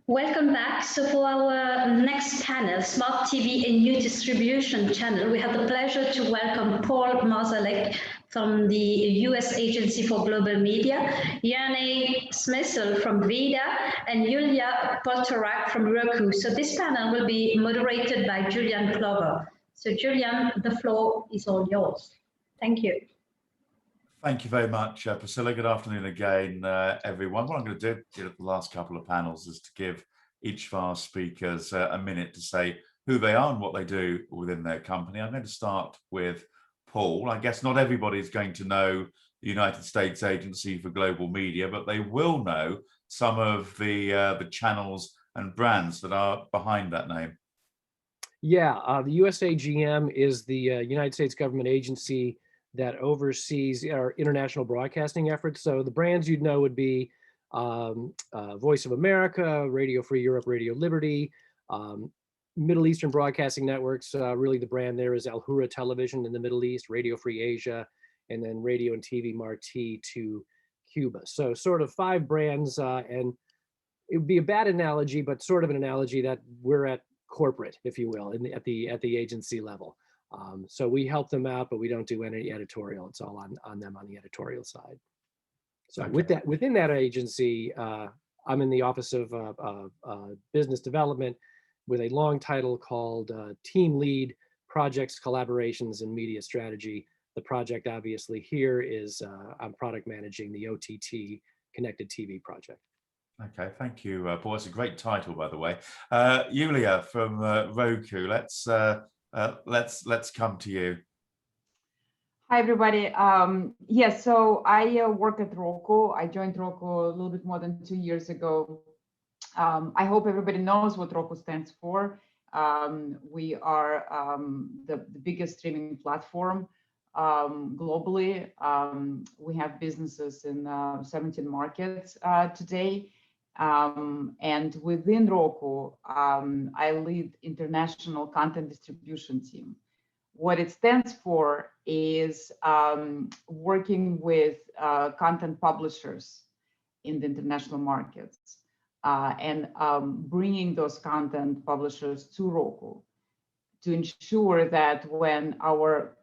Welcome back. So for our next panel, Smart TV and New Distribution channel, we have the pleasure to welcome Paul Marzalek from the US Agency for Global Media, Yanni Smysl from VIDA, and Yulia Poltorak from Roku. So this panel will be moderated by Julian Clover. So Julian, the floor is all yours. Thank you. Thank you very much, Priscilla. Good afternoon again, everyone. What I'm going to do at the last couple of panels is to give each of our speakers a minute to say who they are and what they do within their company. I'm going to start with Paul. I guess not everybody's going to know the United States Agency for Global Media, but they will know some of the channels and brands that are behind that name. Yeah, the USAGM is the United States government agency that oversees our international broadcasting efforts. So the brands you'd know would be Voice of America, Radio Free Europe, Radio Liberty, Middle Eastern Broadcasting Networks. Really the brand there is Al Hura Television in the Middle East, Radio Free Asia, and then Radio and TV Marti to Cuba. So sort of 5 brands, and it would be a bad analogy, but sort of an analogy that we're at corporate, if you will, at the agency level. So we help them out, but we don't do any editorial. It's all on them on the editorial side. So okay. Within that agency, I'm in the Office of Business Development with a long title called Team Lead, Projects, Collaborations, and Media Strategy. The project obviously here is I'm product managing the OTT Connected TV project. Okay, thank you, Paul. It's a great title, by the way. Julia from Roku, let's come to you. Hi, everybody. Yes, so I work at Roku. I joined Roku a little bit more than 2 years ago. I hope everybody knows what Roku stands for. We are the biggest streaming platform globally. We have businesses in 17 markets today. And within Roku, I lead international content distribution team. What it stands for is working with content publishers in the international markets and bringing those content publishers to Roku to ensure that when our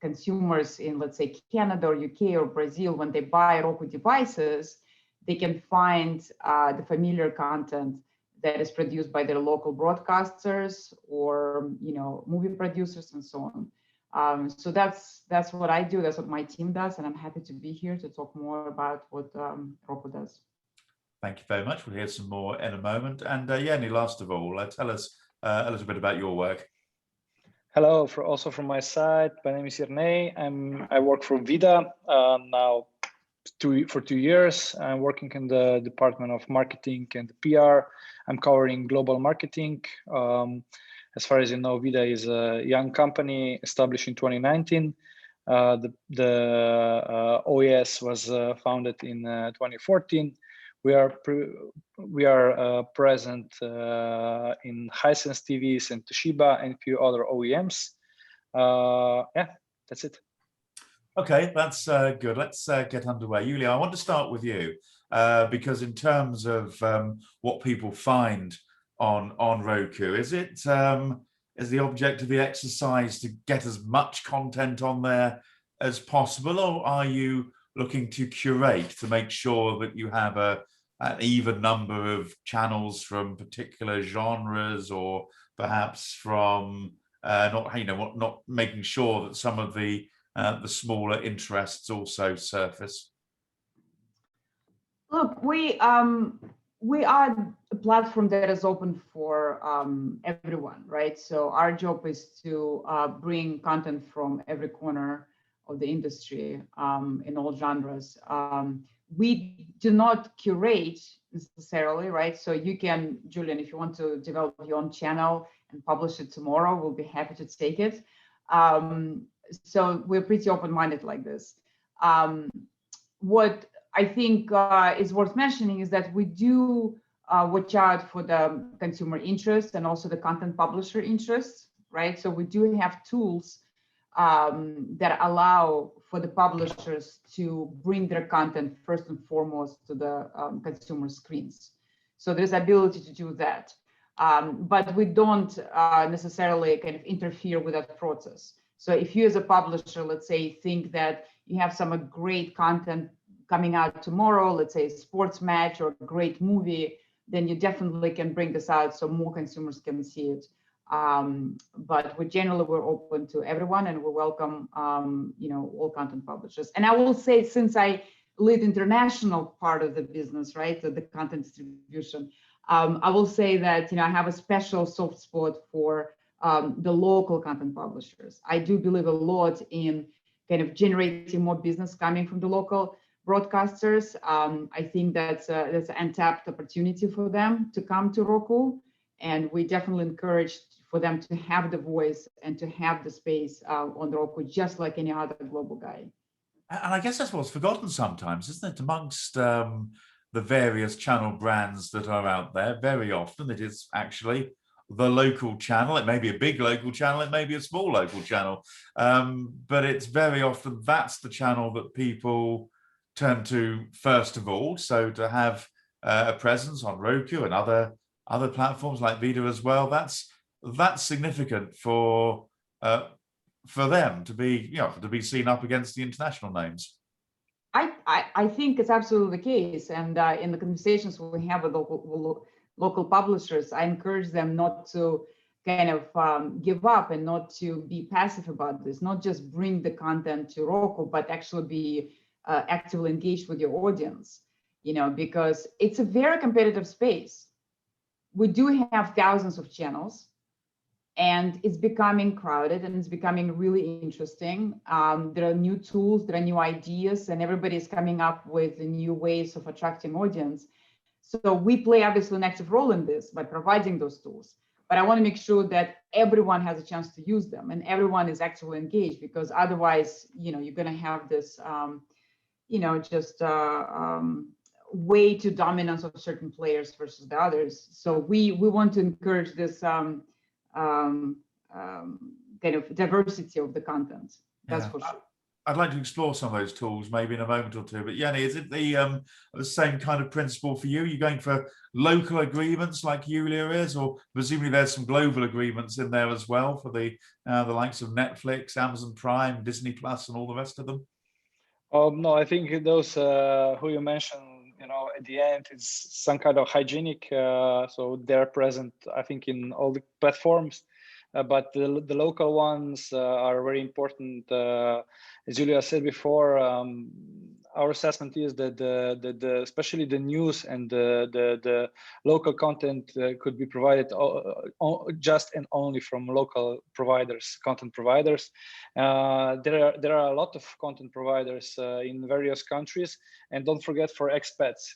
consumers in, let's say, Canada or UK or Brazil, when they buy Roku devices, they can find the familiar content that is produced by their local broadcasters or movie producers and so on. So that's what I do. That's what my team does, and I'm happy to be here to talk more about what Roku does. Thank you very much. We'll hear some more in a moment. And Yanni, last of all, tell us a little bit about your work. Hello, also from my side. My name is Yanni. I work for VIDA now. For 2 years. I'm working in the Department of Marketing and PR. I'm covering global marketing. As far as you know, VIDA is a young company established in 2019. The OES was founded in 2014. We are present in Hisense TVs and Toshiba and a few other OEMs. Yeah, that's it. Okay, that's good. Let's get underway. Julia, I want to start with you because in terms of what people find on Roku, is the object of the exercise to get as much content on there as possible, or are you looking to curate to make sure that you have an even number of channels from particular genres, or perhaps from not making sure that some of the smaller interests also surface? Look, we are a platform that is open for everyone, right? So our job is to bring content from every corner of the industry in all genres. We do not curate necessarily, right? So you can, Julian, if you want to develop your own channel and publish it tomorrow, we'll be happy to take it. So we're pretty open-minded like this. What I think is worth mentioning is that we do watch out for the consumer interest and also the content publisher interests, right? So we do have tools that allow for the publishers to bring their content first and foremost to the consumer screens. So there's ability to do that. But we don't necessarily kind of interfere with that process. So if you as a publisher, let's say, think that you have some great content coming out tomorrow, let's say a sports match or a great movie, then you definitely can bring this out so more consumers can see it. But we're open to everyone, and we welcome all content publishers. And I will say, since I lead international part of the business, right, the content distribution, I will say that I have a special soft spot for the local content publishers. I do believe a lot in kind of generating more business coming from the local broadcasters. I think that's an untapped opportunity for them to come to Roku, and we definitely encourage for them to have the voice and to have the space on Roku, just like any other global guy. And I guess that's what's forgotten sometimes, isn't it? Amongst the various channel brands that are out there, very often it is actually the local channel. It may be a big local channel, it may be a small local channel, but it's very often that's the channel that people turn to first of all. So to have a presence on Roku and other platforms like Vida as well, that's significant for them to be seen up against the international names. I think it's absolutely the case, and in the conversations we have with local publishers, I encourage them not to kind of give up and not to be passive about this, not just bring the content to Roku, but actually be actively engaged with your audience, because it's a very competitive space. We do have thousands of channels, and it's becoming crowded and it's becoming really interesting. There are new tools, there are new ideas, and everybody's coming up with new ways of attracting audience. So we play obviously an active role in this by providing those tools. But I want to make sure that everyone has a chance to use them and everyone is actively engaged, because otherwise, you're going to have this, way to dominance of certain players versus the others. So we want to encourage this kind of diversity of the content. That's for sure. I'd like to explore some of those tools maybe in a moment or two. But Yanni, is it the same kind of principle for you? Are you going for local agreements like Julia is, or presumably there's some global agreements in there as well for the likes of Netflix, Amazon Prime, Disney Plus, and all the rest of them? No, I think those who you mentioned, at the end, it's some kind of hygienic. So they're present, I think, in all the platforms. But the local ones are very important. As Julia said before, our assessment is that especially the news and the local content could be provided just and only from local providers, content providers. There are a lot of content providers in various countries, and don't forget for expats.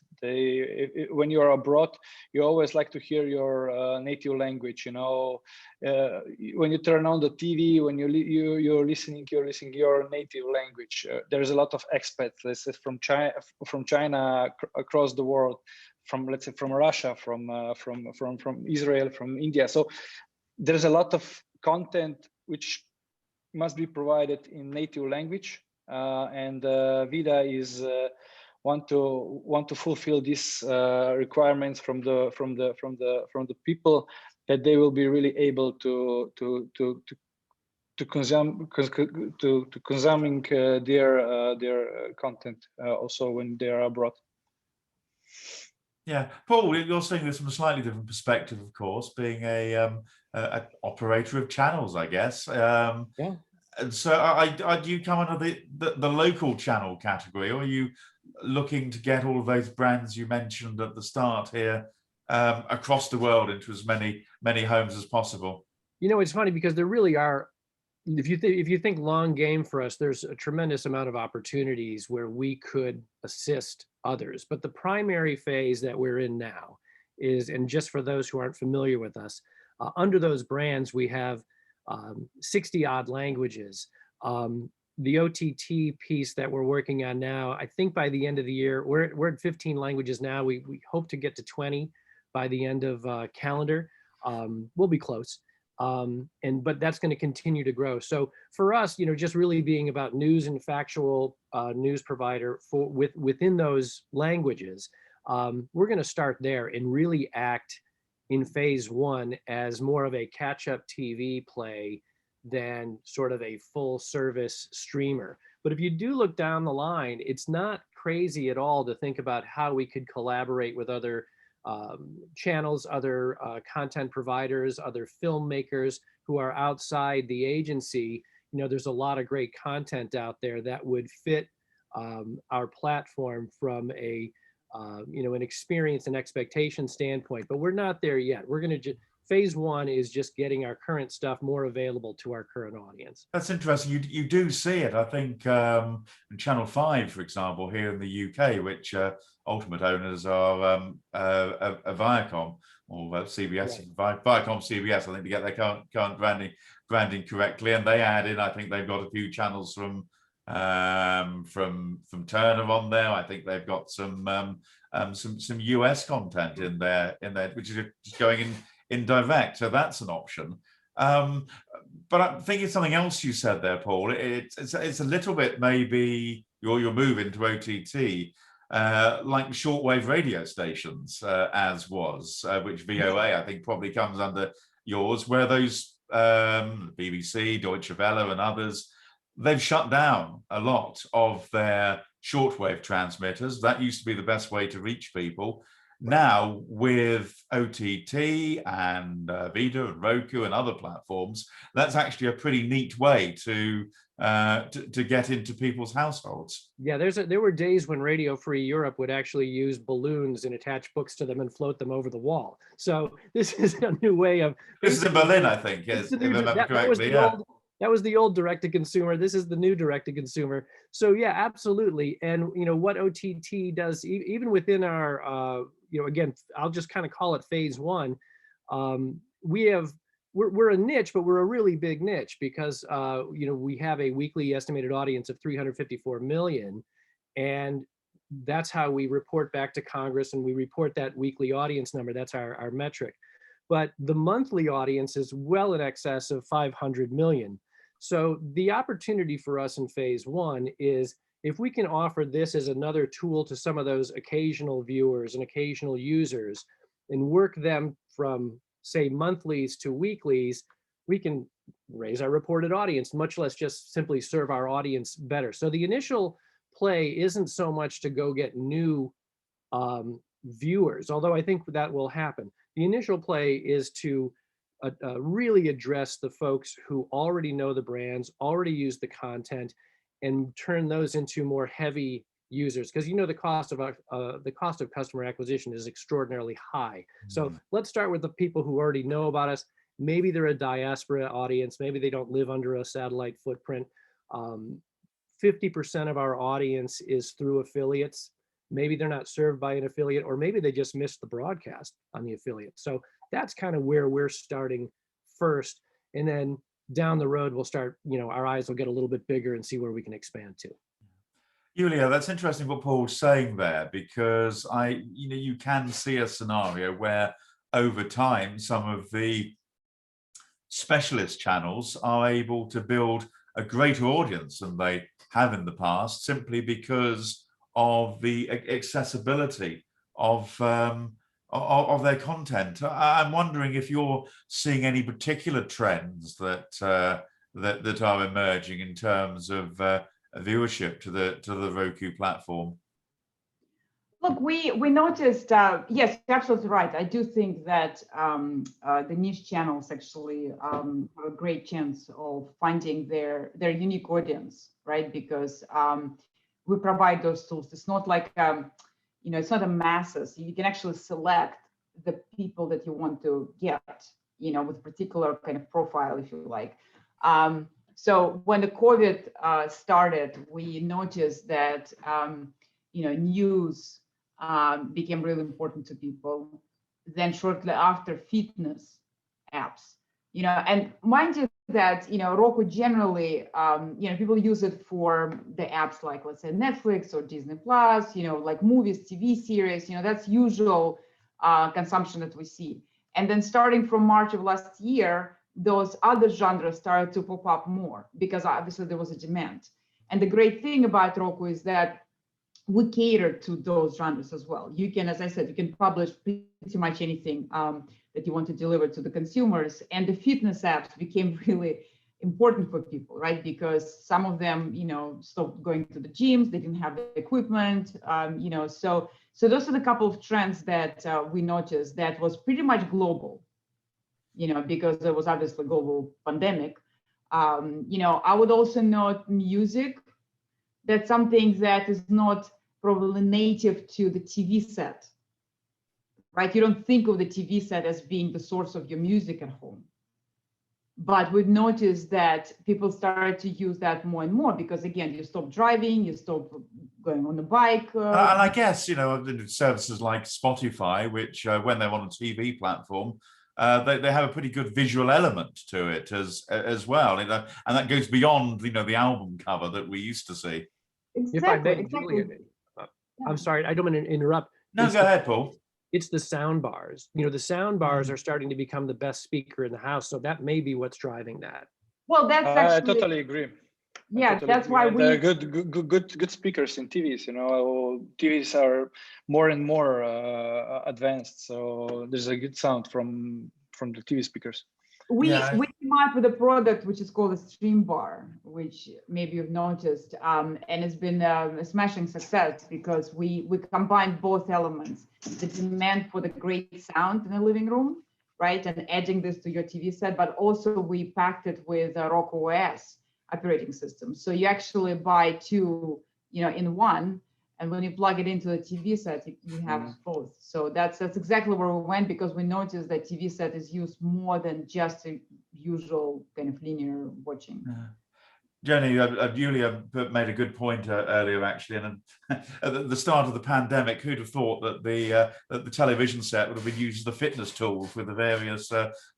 When you are abroad, you always like to hear your native language. When you turn on the TV, when you're listening your native language. There's a lot of expats, let's say from China across the world, from Russia, from Israel, from India. So there's a lot of content which must be provided in native language, and Vida is want to fulfill these requirements from the people, that they will be really able to consuming their content also when they are abroad. Yeah, Paul, you're saying this from a slightly different perspective, of course, being an operator of channels, I guess. Yeah. And so, do you come under the local channel category, or are you looking to get all of those brands you mentioned at the start here across the world into as many homes as possible? It's funny because there really are. If you think long game for us, there's a tremendous amount of opportunities where we could assist others. But the primary phase that we're in now is, and just for those who aren't familiar with us, under those brands, we have 60 odd languages. The OTT piece that we're working on now, I think by the end of the year, we're at 15 languages now. We hope to get to 20 by the end of calendar. We'll be close. But that's going to continue to grow. So for us, just really being about news and factual news provider within those languages, we're going to start there and really act in phase one as more of a catch-up TV play than sort of a full service streamer. But if you do look down the line, it's not crazy at all to think about how we could collaborate with other channels, other content providers, other filmmakers who are outside the agency. You know, there's a lot of great content out there that would fit our platform from a you know, an experience and expectation standpoint, but we're not there yet. We're going to phase one is just getting our current stuff more available to our current audience. That's interesting. You do see it. I think in Channel 5, for example, here in the UK, which ultimate owners are Viacom or CBS, right. Viacom, CBS, I think, to get their current branding correctly, and they add in, I think they've got a few channels from Turner on there. I think they've got some US content in there, which is just going in direct. So that's an option. But I'm thinking something else you said there, Paul. It's a little bit maybe your move into OTT, like shortwave radio stations, as was, which VOA I think probably comes under yours, where those BBC, Deutsche Welle, and others, they've shut down a lot of their shortwave transmitters. That used to be the best way to reach people. Now, with OTT and Vida and Roku and other platforms, that's actually a pretty neat way to get into people's households. Yeah, there were days when Radio Free Europe would actually use balloons and attach books to them and float them over the wall. So this is a new way of. This is in Berlin, I think, yes, if I remember correctly. That was the old direct-to-consumer. This is the new direct-to-consumer. So yeah, absolutely. And you know what OTT does, even within our, you know, again, I'll just kind of call it phase one. We're a niche, but we're a really big niche because you know, we have a weekly estimated audience of 354 million, and that's how we report back to Congress, and we report that weekly audience number. That's our metric. But the monthly audience is well in excess of 500 million. So the opportunity for us in phase one is if we can offer this as another tool to some of those occasional viewers and occasional users and work them from, say, monthlies to weeklies, we can raise our reported audience, much less just simply serve our audience better. So the initial play isn't so much to go get new viewers, although I think that will happen. The initial play is to really address the folks who already know the brands, already use the content, and turn those into more heavy users. Because you know the cost of customer acquisition is extraordinarily high. So let's start with the people who already know about us. Maybe they're a diaspora audience. Maybe they don't live under a satellite footprint. 50% of our audience is through affiliates. Maybe they're not served by an affiliate, or maybe they just missed the broadcast on the affiliate. So that's kind of where we're starting first. And then down the road, we'll start, you know, our eyes will get a little bit bigger and see where we can expand to. Julia, that's interesting what Paul's saying there, because you know, you can see a scenario where over time, some of the specialist channels are able to build a greater audience than they have in the past, simply because of the accessibility of their content. I'm wondering if you're seeing any particular trends that are emerging in terms of viewership to the Roku platform. Look, we noticed, yes, you're absolutely right. I do think that the niche channels actually have a great chance of finding their unique audience, right? Because we provide those tools. It's not like, you know, it's not a masses. You can actually select the people that you want to get, you know, with particular kind of profile, if you like. So when the COVID started, we noticed that, you know, news became really important to people. Then shortly after, fitness apps, you know, and mind you that, you know, Roku generally, you know, people use it for the apps like, let's say, Netflix or Disney Plus, you know, like movies, TV series, you know, that's usual consumption that we see. And then starting from March of last year, those other genres started to pop up more because obviously there was a demand. And the great thing about Roku is that we cater to those genres as well. You can, as I said, you can publish pretty much anything that you want to deliver to the consumers. And the fitness apps became really important for people, right? Because some of them, stopped going to the gyms, they didn't have the equipment, so those are the couple of trends that we noticed that was pretty much global, because there was obviously a global pandemic. I would also note music. That's something that is not probably native to the TV set, right? You don't think of the TV set as being the source of your music at home. But we've noticed that people started to use that more and more because, again, you stop driving, you stop going on the bike. And I guess, services like Spotify, which when they're on a TV platform, they have a pretty good visual element to it as well. And that goes beyond, the album cover that we used to see. Exactly, If I may, exactly. Julian, I'm sorry, I don't want to interrupt. No, go ahead, Paul. It's the sound bars. The sound bars are starting to become the best speaker in the house. So that may be what's driving that. Well, that's actually. I totally agree. Yeah, that's why we. Good speakers in TVs. TVs are more and more advanced. So there's a good sound from the TV speakers. We came up with a product which is called a stream bar, which maybe you've noticed, and it's been a smashing success because we combined both elements: the demand for the great sound in the living room, right, and adding this to your TV set, but also we packed it with a Roku OS operating system. So you actually buy two, in one. And when you plug it into the TV set, you have both. So that's exactly where we went, because we noticed that TV set is used more than just a usual kind of linear watching. Jenny, Julia made a good point earlier, actually. And at the start of the pandemic, who'd have thought that the television set would have been used as the fitness tools with the various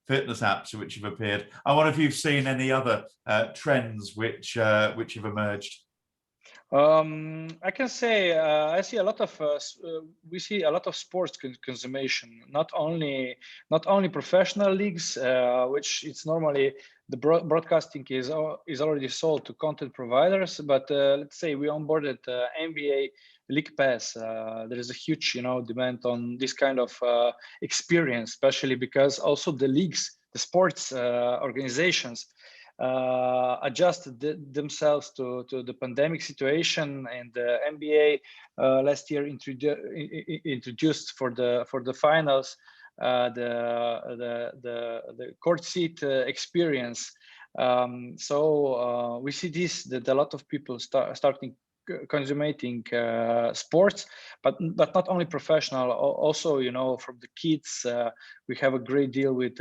fitness apps which have appeared? I wonder if you've seen any other trends which have emerged. I can say I see a lot of we see a lot of sports consummation. Not only professional leagues, which it's normally the broadcasting is already sold to content providers. But let's say we onboarded NBA League Pass. There is a huge demand on this kind of experience, especially because also the leagues, the sports organizations, adjusted themselves to the pandemic situation, and the NBA last year introduced for the finals the court seat experience. So we see this, that a lot of people starting consummating sports, but not only professional, also from the kids. We have a great deal with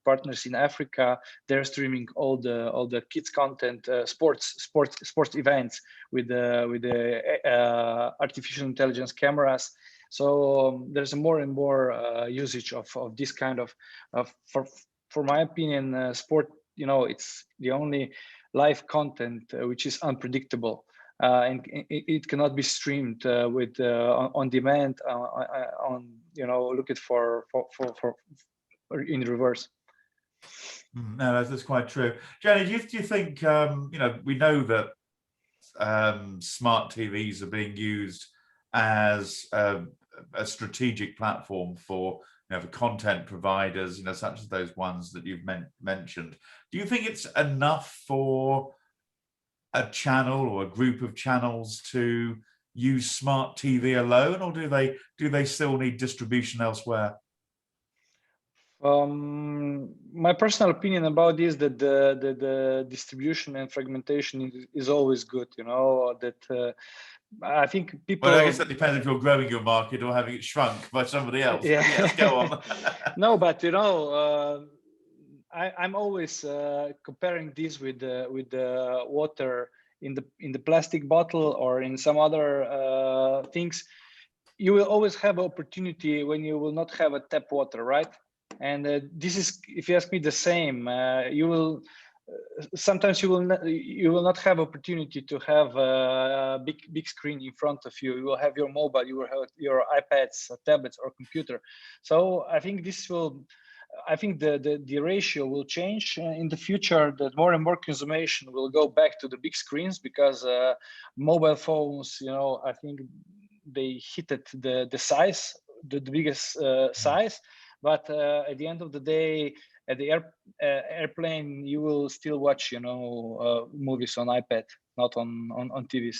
partners in Africa. They're streaming all the kids content, sports events with the artificial intelligence cameras. So there's a more and more usage of this kind of for my opinion, sport. It's the only live content which is unpredictable. And it cannot be streamed with on demand. Look it for in reverse. No, that's quite true. Jenny, do you think we know that smart TVs are being used as a strategic platform for for content providers, such as those ones that you've mentioned. Do you think it's enough for a channel or a group of channels to use smart TV alone, or do they still need distribution elsewhere? My personal opinion about this is that the distribution and fragmentation is always good. That I think people. Well, I guess that depends if you're growing your market or having it shrunk by somebody else. Yeah, yes, go on. No, but I'm always comparing this with the water in the plastic bottle or in some other things. You will always have an opportunity when you will not have a tap water, right? And this is, if you ask me, the same. You will sometimes you will not have opportunity to have a big screen in front of you. You will have your mobile, you will have your iPads, tablets, or computer. So I think this will I think the ratio will change in the future, that more and more consumption will go back to the big screens, because mobile phones, you know, I think they hit the size, the biggest size. But at the end of the day, at the airplane, you will still watch, you know, movies on iPad, not on TVs.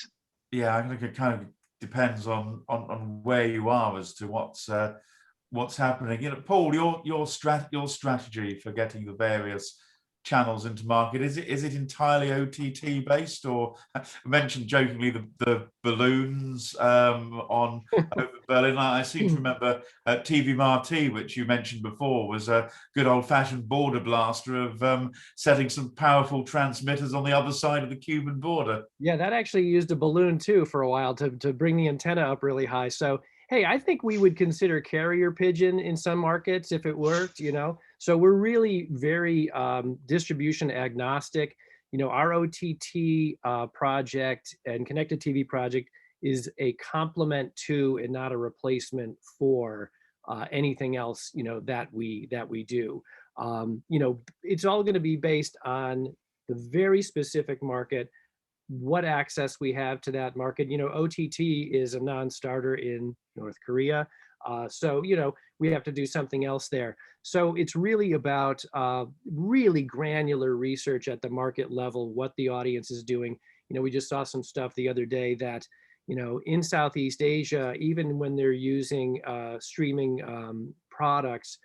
Yeah, I think it kind of depends on where you are as to what's happening. You know, Paul, your strategy for getting the various channels into market, is it entirely OTT based, or I mentioned jokingly the balloons on over Berlin? I seem to remember TV Marti, which you mentioned before, was a good old-fashioned border blaster of setting some powerful transmitters on the other side of the Cuban border. Yeah, that actually used a balloon too for a while to bring the antenna up really high. So hey, I think we would consider carrier pigeon in some markets if it worked, you know. So we're really very distribution agnostic. You know, our OTT project and connected TV project is a complement to and not a replacement for anything else, you know, that we do. You know, it's all going to be based on the very specific market, what access we have to that market. You know, OTT is a non-starter in North Korea. So, you know, we have to do something else there. So it's really about really granular research at the market level, what the audience is doing. You know, we just saw some stuff the other day that, you know, in Southeast Asia, even when they're using streaming products,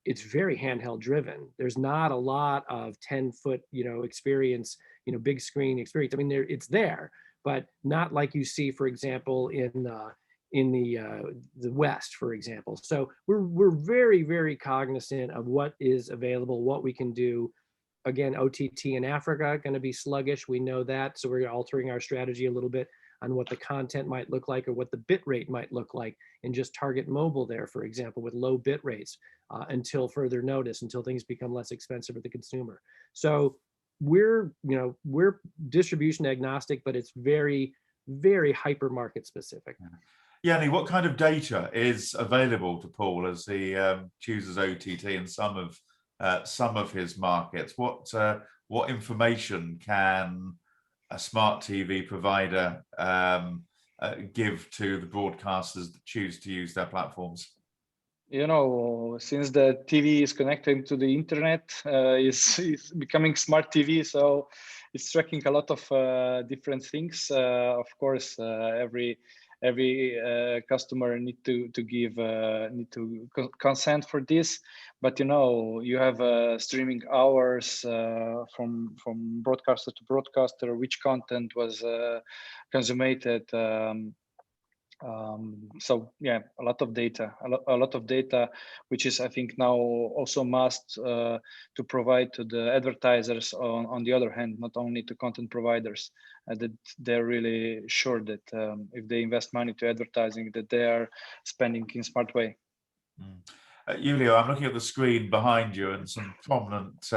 it's very handheld driven. There's not a lot of 10-foot, you know, experience, you know, big screen experience. I mean, it's there, but not like you see, for example, in the West, for example. So we're very, very cognizant of what is available, what we can do. Again, OTT in Africa going to be sluggish. We know that, so we're altering our strategy a little bit on what the content might look like or what the bit rate might look like, and just target mobile there, for example, with low bit rates until further notice, until things become less expensive for the consumer. So we're distribution agnostic, but it's very, very hyper market specific. Yanni, what kind of data is available to Paul as he chooses OTT in some of his markets? What information can a smart TV provider give to the broadcasters that choose to use their platforms? You know, since the TV is connected to the internet, is becoming smart TV, so it's tracking a lot of different things. Of course, every customer need to consent for this, but you know, you have streaming hours from broadcaster to broadcaster, which content was consumed. So yeah, a lot of data, which is, I think, now also must to provide to the advertisers on the other hand, not only to content providers, that they're really sure that if they invest money to advertising, that they are spending in smart way. Julio, I'm looking at the screen behind you and some prominent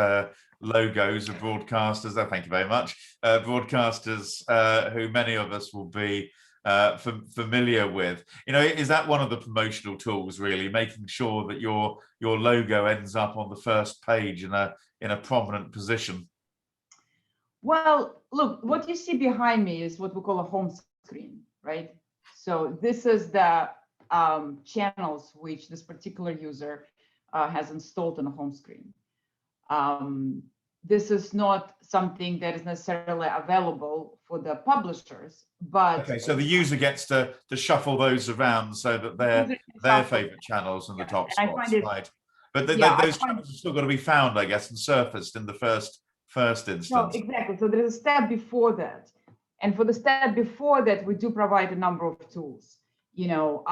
logos of broadcasters. Thank you very much. Broadcasters who many of us will be familiar with. You know, is that one of the promotional tools, really, making sure that your logo ends up on the first page in a prominent position? Well, look, what you see behind me is what we call a home screen, right? So this is the channels which this particular user has installed on the home screen. This is not something that is necessarily available for the publishers, but okay, so the user gets to shuffle those around so that their favorite channels in the top spots, right? But those channels have still got to be found, I guess, and surfaced in the first instance. No, exactly. So there is a step before that, and for the step before that, we do provide a number of tools. You know,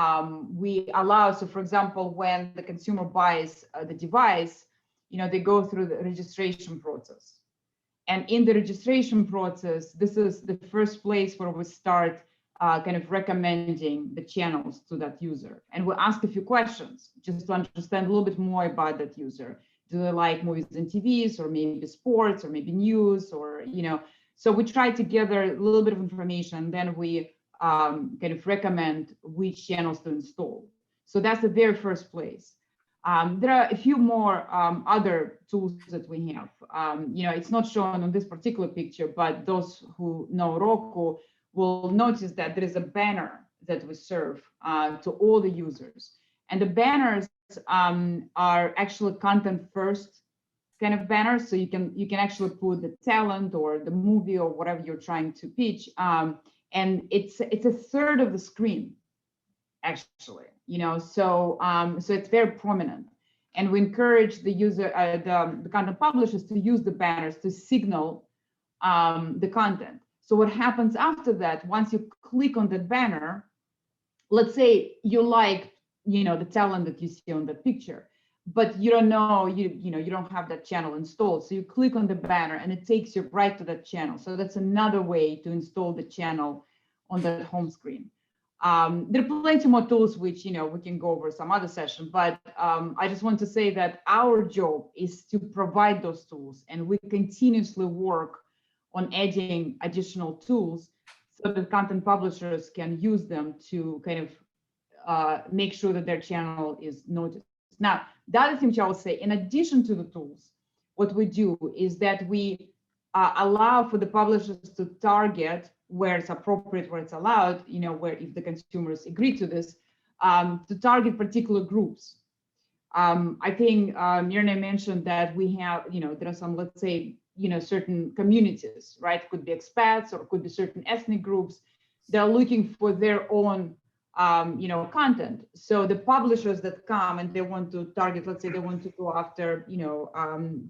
we allow, so for example, when the consumer buys the device, you know, they go through the registration process. And in the registration process, this is the first place where we start kind of recommending the channels to that user. And we ask a few questions just to understand a little bit more about that user. Do they like movies and TVs, or maybe sports, or maybe news, or, you know, so we try to gather a little bit of information, and then we kind of recommend which channels to install. So that's the very first place. There are a few more other tools that we have. It's not shown on this particular picture, but those who know Roku will notice that there is a banner that we serve to all the users. And the banners are actually content first kind of banners. So you can actually put the talent or the movie or whatever you're trying to pitch. And it's a third of the screen, actually, so it's very prominent. And we encourage the user, the content publishers, to use the banners to signal the content. So what happens after that, once you click on that banner, let's say you like, the talent that you see on the picture, but you don't know, you don't have that channel installed. So you click on the banner and it takes you right to that channel. So that's another way to install the channel on the home screen. There are plenty more tools which we can go over some other session, but I just want to say that our job is to provide those tools, and we continuously work on adding additional tools so that content publishers can use them to kind of make sure that their channel is noticed. Now, the other thing which I will say, in addition to the tools, what we do is that we allow for the publishers to target where it's appropriate, where it's allowed, where if the consumers agree to this, to target particular groups. I think Mirna mentioned that we have, there are some, let's say, certain communities, right? Could be expats or could be certain ethnic groups. They're looking for their own, content. So the publishers that come and they want to target, let's say they want to go after,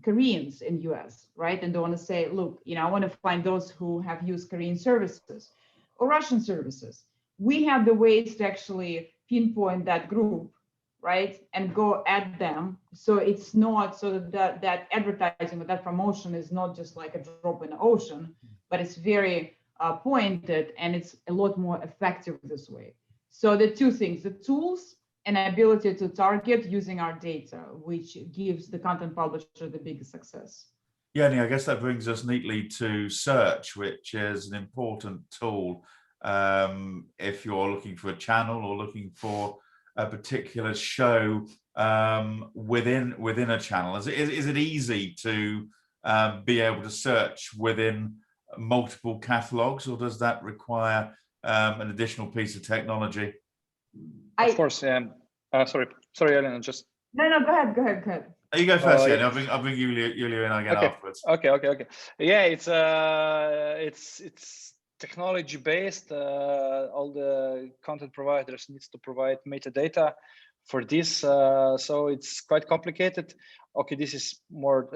Koreans in US, right? And they want to say, look, I want to find those who have used Korean services or Russian services. We have the ways to actually pinpoint that group, right? And go at them. So it's not so that advertising or that promotion is not just like a drop in the ocean, but it's very pointed, and it's a lot more effective this way. So the two things, the tools and ability to target using our data, which gives the content publisher the biggest success. Yeah, I guess that brings us neatly to search, which is an important tool if you're looking for a channel or looking for a particular show within a channel. Is it easy to be able to search within multiple catalogs, or does that require an additional piece of technology? Of course, yeah. Sorry, Elena, just. No, go ahead. You go first, yeah. I'll bring Julia in again afterwards. Okay. Yeah, it's technology based. All the content providers needs to provide metadata for this, so it's quite complicated. Okay, this is more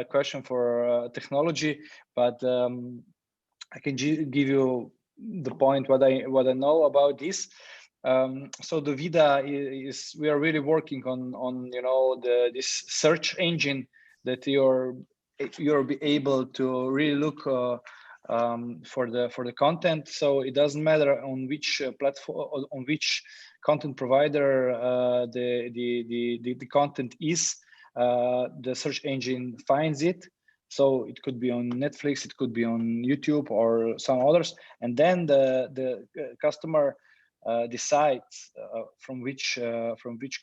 a question for technology, but I can give you the point what I know about this. So the VIDA is, we are really working on this search engine that you're be able to really look for the content. So it doesn't matter on which platform, on which content provider the content is, the search engine finds it. So it could be on Netflix, it could be on YouTube or some others, and then the customer decides from which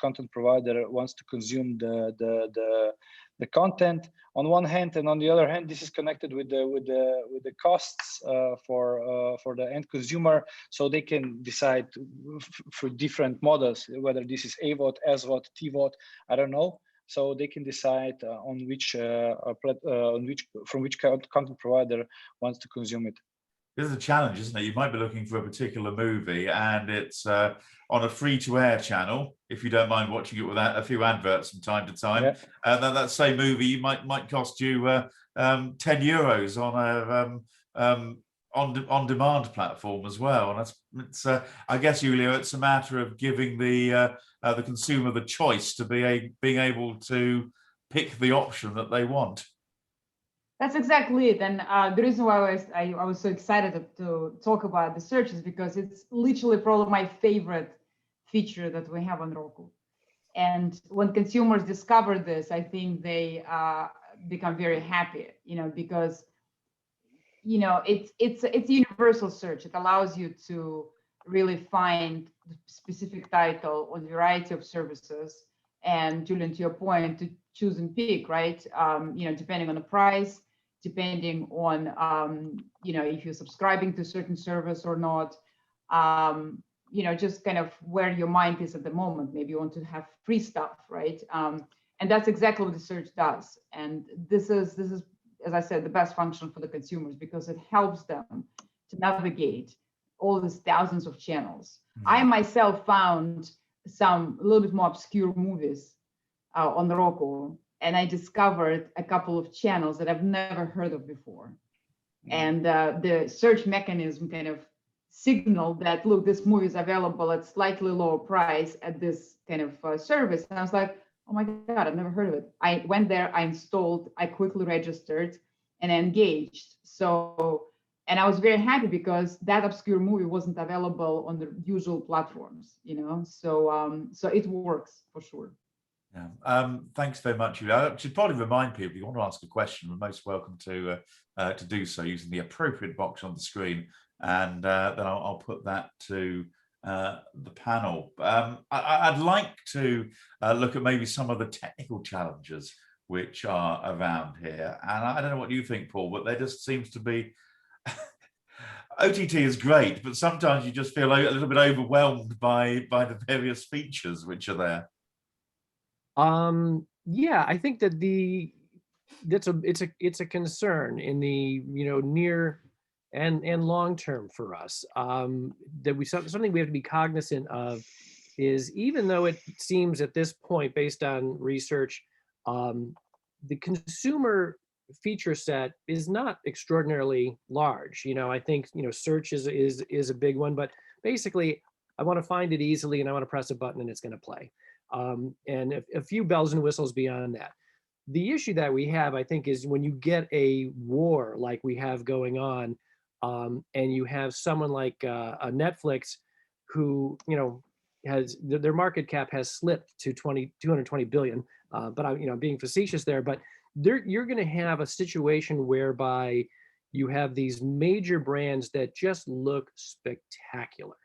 content provider wants to consume the content on one hand, and on the other hand, this is connected with the costs for the end consumer, so they can decide for different models whether this is AVOD, SVOD, TVOD, I don't know. So they can decide on which from which content provider wants to consume it. This is a challenge, isn't it? You might be looking for a particular movie and it's on a free-to-air channel, if you don't mind watching it with a few adverts from time to time. Yeah. Then that same movie might cost you €10 on a on-demand platform as well. And I guess, Julia, it's a matter of giving the consumer the choice to being able to pick the option that they want. That's exactly it. And the reason why I was so excited to talk about the search is because it's literally probably my favorite feature that we have on Roku. And when consumers discover this, I think they become very happy, because it's universal search. It allows you to really find the specific title on a variety of services, And Julian, to your point, to choose and pick, right? Depending on the price, depending on, if you're subscribing to a certain service or not, just kind of where your mind is at the moment. Maybe you want to have free stuff, right? And that's exactly what the search does. And this is, as I said, the best function for the consumers, because it helps them to navigate all these thousands of channels. I myself found some a little bit more obscure movies on the Roku, and I discovered a couple of channels that I've never heard of before. And the search mechanism kind of signaled that, look, this movie is available at slightly lower price at this kind of service. And I was like, oh my God, I've never heard of it. I went there, I installed, I quickly registered and engaged. So, and I was very happy because that obscure movie wasn't available on the usual platforms, so it works for sure. Yeah. Thanks very much, Julia. I should probably remind people, if you want to ask a question, we're most welcome to do so using the appropriate box on the screen, and then I'll put that to the panel. I'd like to look at maybe some of the technical challenges which are around here. And I don't know what you think, Paul, but there just seems to be, OTT is great, but sometimes you just feel a little bit overwhelmed by the various features which are there. Yeah, I think that it's a concern in the near and long term for us. That something we have to be cognizant of is, even though it seems at this point, based on research, the consumer feature set is not extraordinarily large. I think search is a big one, but basically I want to find it easily and I want to press a button and it's going to play. And a few bells and whistles beyond that. The issue that we have, I think, is when you get a war like we have going on, and you have someone like a Netflix who, has their market cap has slipped to 220 billion. But I'm being facetious there. But you're going to have a situation whereby you have these major brands that just look spectacular.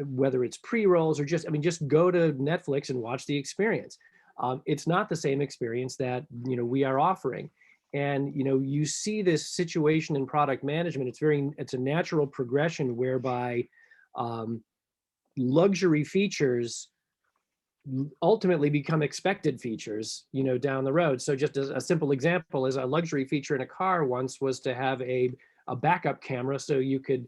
Whether it's pre-rolls or just go to Netflix and watch the experience. It's not the same experience that we are offering. And you see this situation in product management. It's a natural progression whereby luxury features ultimately become expected features down the road. So just as a simple example is, a luxury feature in a car once was to have a backup camera, so you could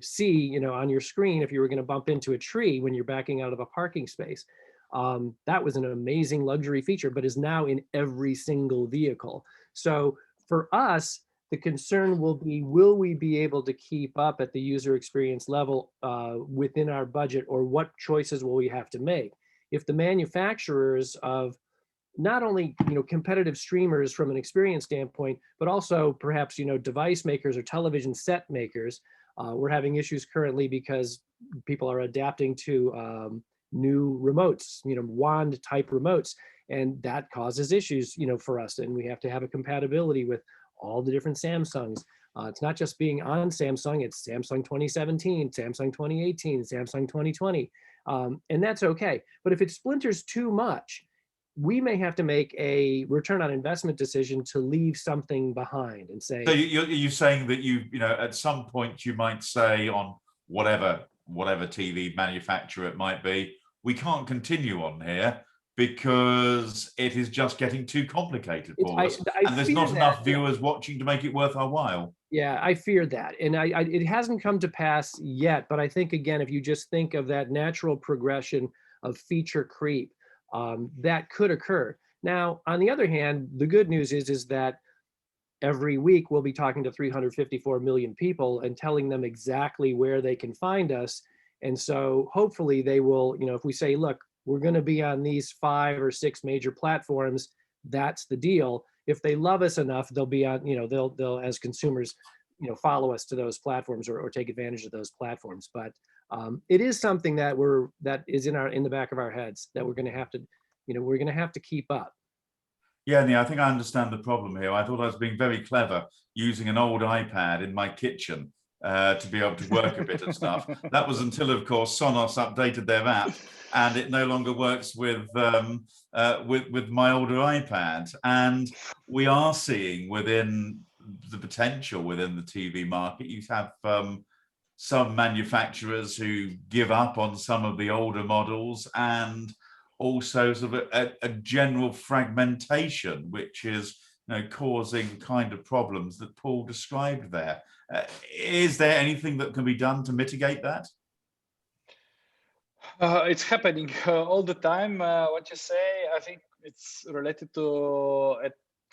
see on your screen if you were going to bump into a tree when you're backing out of a parking space. That was an amazing luxury feature, but is now in every single vehicle. So for us, the concern will be, will we be able to keep up at the user experience level within our budget, or what choices will we have to make? If the manufacturers of not only competitive streamers from an experience standpoint, but also perhaps device makers or television set makers, we're having issues currently because people are adapting to new remotes, wand type remotes, and that causes issues for us, and we have to have a compatibility with all the different Samsungs. It's not just being on Samsung, it's Samsung 2017, Samsung 2018, Samsung 2020, and that's okay. But if it splinters too much, we may have to make a return on investment decision to leave something behind and say. So you're saying that at some point you might say, on whatever TV manufacturer it might be, we can't continue on here because it is just getting too complicated for us, and there's not enough viewers watching to make it worth our while. Yeah, I fear that, and it hasn't come to pass yet. But I think, again, if you just think of that natural progression of feature creep, that could occur. Now, on the other hand, the good news is that every week we'll be talking to 354 million people and telling them exactly where they can find us. And so hopefully they will, if we say, look, we're going to be on these 5 or 6 major platforms, that's the deal. If they love us enough, they'll be on, they'll as consumers, follow us to those platforms or take advantage of those platforms. But it is something that is in the back of our heads that we're going to have to, we're going to have to keep up. Yeah, I think I understand the problem here. I thought I was being very clever using an old iPad in my kitchen to be able to work a bit and stuff. That was until, of course, Sonos updated their app, and it no longer works with my older iPad. And we are seeing within the potential within the TV market, you have some manufacturers who give up on some of the older models, and also sort of a general fragmentation, which is causing kind of problems that Paul described there. Is there anything that can be done to mitigate that? It's happening all the time. What you say, I think it's related to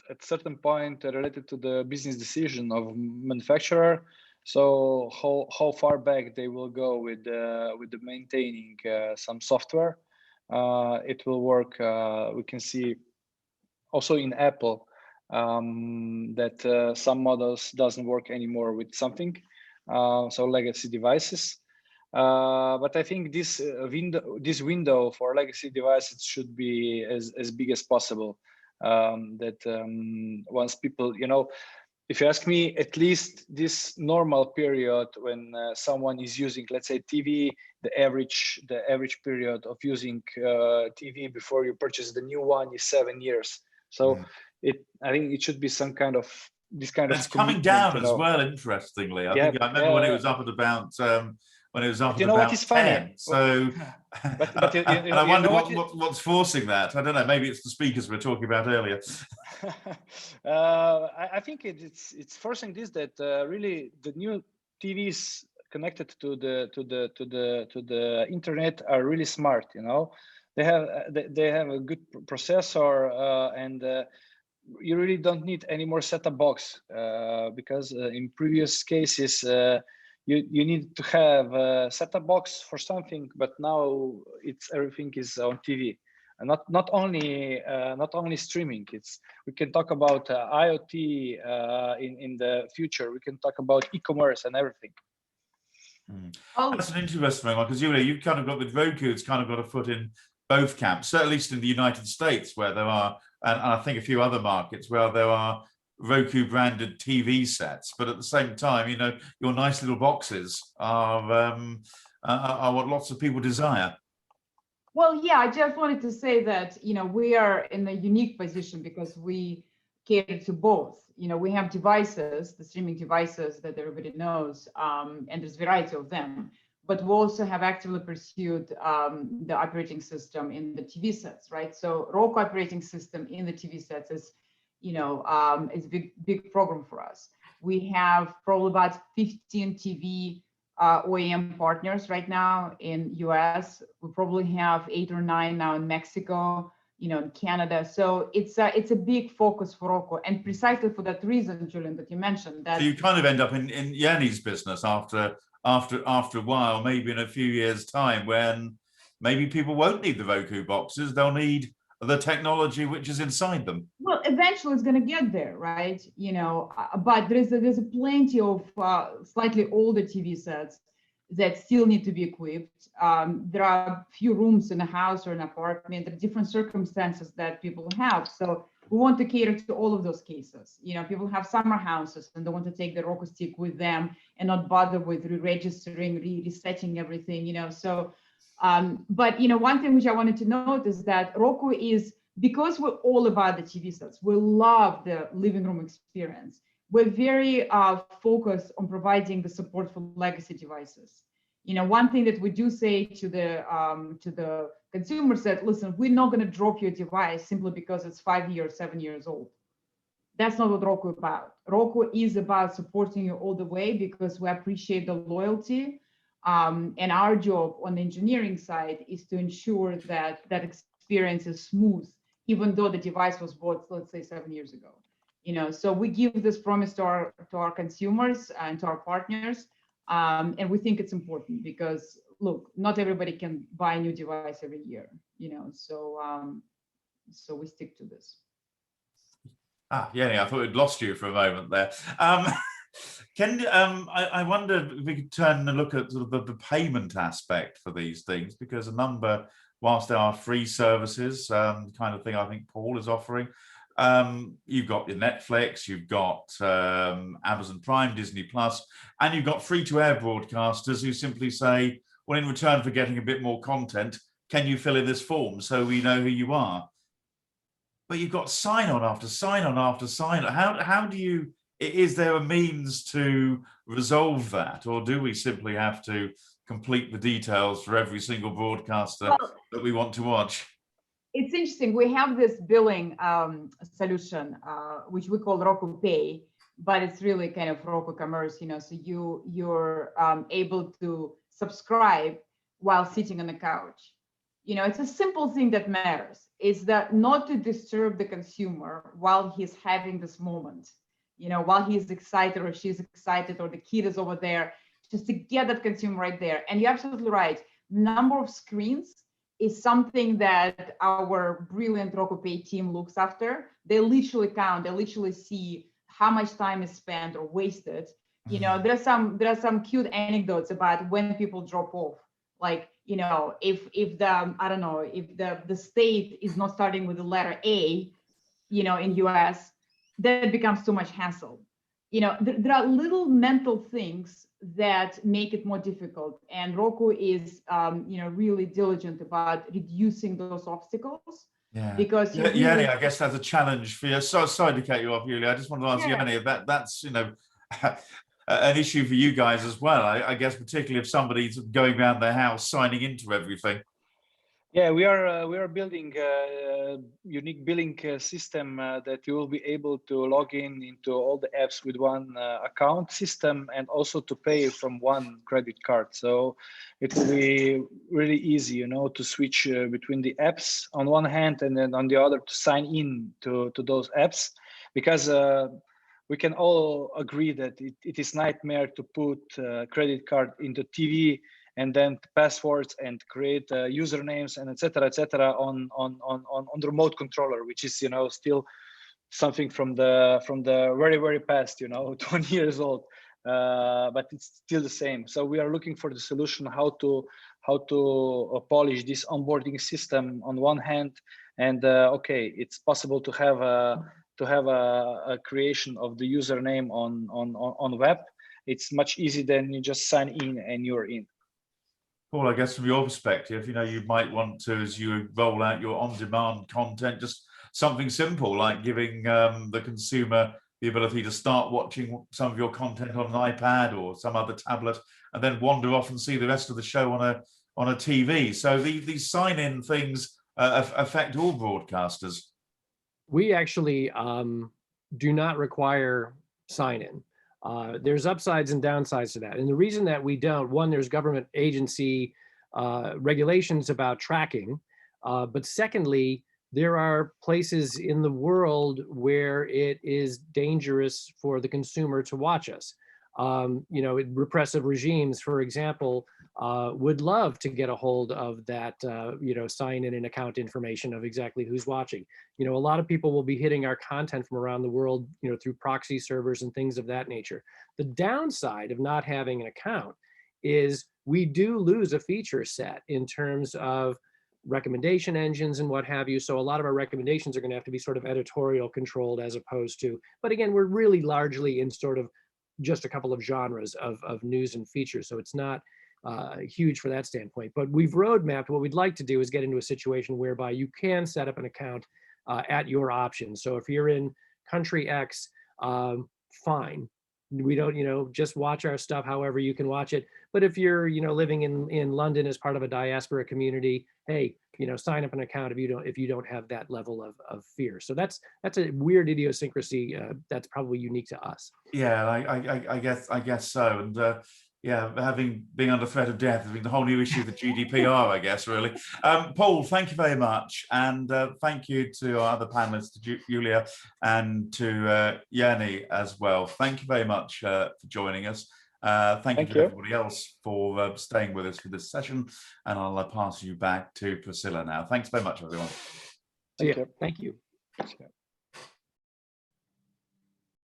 at certain point related to the business decision of manufacturer. So how far back they will go with the maintaining some software. It will work. We can see also in Apple that some models doesn't work anymore with something. So legacy devices. But I think this window for legacy devices should be as big as possible. Once people, if you ask me, at least this normal period when someone is using, let's say, TV, the average period of using TV before you purchase the new one is 7 years. So I think it should be some kind of this kind of. It's coming down as well. Interestingly, I remember when it was up at about. When it was up, you know what is funny? 10. So, but and I wonder what's forcing that. I don't know. Maybe it's the speakers we were talking about earlier. I think it's forcing this that really the new TVs connected to the internet are really smart. They have a good processor and. You really don't need any more set-top box because in previous cases. You need to have a set-top box for something, but now everything is on TV, and not only streaming. We can talk about IoT in the future. We can talk about e-commerce and everything. That's an interesting one, because you've kind of got with Roku. It's kind of got a foot in both camps, at least in the United States, where there are, and I think a few other markets where there are Roku branded TV sets, but at the same time, your nice little boxes are what lots of people desire. Well, yeah, I just wanted to say that, we are in a unique position because we cater to both. We have devices, the streaming devices that everybody knows, and there's a variety of them, but we also have actively pursued the operating system in the TV sets, right? So Roku operating system in the TV sets is it's a big program for us. We have probably about 15 TV OEM partners right now in US. We probably have 8 or 9 now in Mexico, in Canada. So it's a big focus for Roku, and precisely for that reason, Julian, that you mentioned. That so you kind of end up in Yanni's business after a while, maybe in a few years' time, when maybe people won't need the Roku boxes. They'll need the technology which is inside them. Well, eventually it's going to get there, right? But there's plenty of slightly older TV sets that still need to be equipped. There are few rooms in a house or an apartment. There are different circumstances that people have. So we want to cater to all of those cases. People have summer houses and they want to take the Roku stick with them and not bother with re-registering, resetting everything. So. But one thing which I wanted to note is that Roku is, because we're all about the TV sets, we love the living room experience. We're very focused on providing the support for legacy devices. One thing that we do say to the consumers that, listen, we're not going to drop your device simply because it's 5 years, 7 years old. That's not what Roku is about. Roku is about supporting you all the way because we appreciate the loyalty. And our job on the engineering side is to ensure that experience is smooth, even though the device was bought, let's say, 7 years ago. So we give this promise to our consumers and to our partners, and we think it's important because, look, not everybody can buy a new device every year. So we stick to this. Yeah, I thought we'd lost you for a moment there. I wonder if we could turn and look at sort of the payment aspect for these things, because a number, whilst there are free services, kind of thing I think Paul is offering, You've got your Netflix, you've got Amazon Prime, Disney Plus, and you've got free-to-air broadcasters who simply say, well, in return for getting a bit more content, can you fill in this form so we know who you are? But you've got sign-on after sign-on after sign-on. How do you, is there a means to resolve that, or do we simply have to complete the details for every single broadcaster that we want to watch? It's interesting. We have this billing solution, which we call Roku Pay, but it's really kind of Roku commerce, you know, so you're able to subscribe while sitting on the couch. You know, it's a simple thing that matters, is that not to disturb the consumer while he's having this moment, you know, while he's excited or she's excited or the kid is over there, just to get that consumer right there. And you're absolutely right. Number of screens is something that our brilliant Roku Pay team looks after. They literally count, they literally see how much time is spent or wasted. You know, there are some cute anecdotes about when people drop off. Like, you know, if the, I don't know, if the state is not starting with the letter A, you know, in US, then it becomes too much hassle. You know, there are little mental things that make it more difficult. And Roku is, you know, really diligent about reducing those obstacles. Yeah. Because Yanni, I guess that's a challenge for you. So sorry to cut you off, Julia. I just want to ask Yanni if that's, you know, an issue for you guys as well. I guess particularly if somebody's going around their house signing into everything. Yeah, we are building a unique billing system that you will be able to log into all the apps with one account system, and also to pay from one credit card. So it will be really easy, you know, to switch between the apps on one hand, and then on the other to sign in to those apps, because we can all agree that it is nightmare to put credit card into TV and then passwords and create usernames and etc. on the remote controller, which is, you know, still something from the very past, you know, 20 years old, but it's still the same. So we are looking for the solution how to polish this onboarding system on one hand, and okay, it's possible to have a creation of the username on web. It's much easier than you just sign in and you're in. Paul, I guess from your perspective, you know, you might want to, as you roll out your on-demand content, just something simple like giving the consumer the ability to start watching some of your content on an iPad or some other tablet, and then wander off and see the rest of the show on a TV. So these sign-in things affect all broadcasters. We actually do not require sign-in. There's upsides and downsides to that. And the reason that we don't, one, there's government agency regulations about tracking, but secondly, there are places in the world where it is dangerous for the consumer to watch us. You know, repressive regimes, for example, would love to get a hold of that, you know, sign in and account information of exactly who's watching. You know, a lot of people will be hitting our content from around the world, you know, through proxy servers and things of that nature. The downside of not having an account is we do lose a feature set in terms of recommendation engines and what have you. So a lot of our recommendations are going to have to be sort of editorial controlled as opposed to, but again, we're really largely in sort of just a couple of genres of news and features. So it's not huge for that standpoint, but we've roadmapped. What we'd like to do is get into a situation whereby you can set up an account at your option. So if you're in country X, fine. We don't, you know, just watch our stuff however you can watch it. But if you're, you know, living in London as part of a diaspora community, hey, you know, sign up an account if you don't have that level of fear. So that's a weird idiosyncrasy that's probably unique to us. Yeah, I guess so. And yeah, being under threat of death has been the whole new issue of the GDPR, I guess, really. Paul, thank you very much. And thank you to our other panelists, to Julia and to Yanni as well. Thank you very much for joining us. Thank you to everybody else for staying with us for this session. And I'll pass you back to Priscilla now. Thanks very much, everyone. Thank you.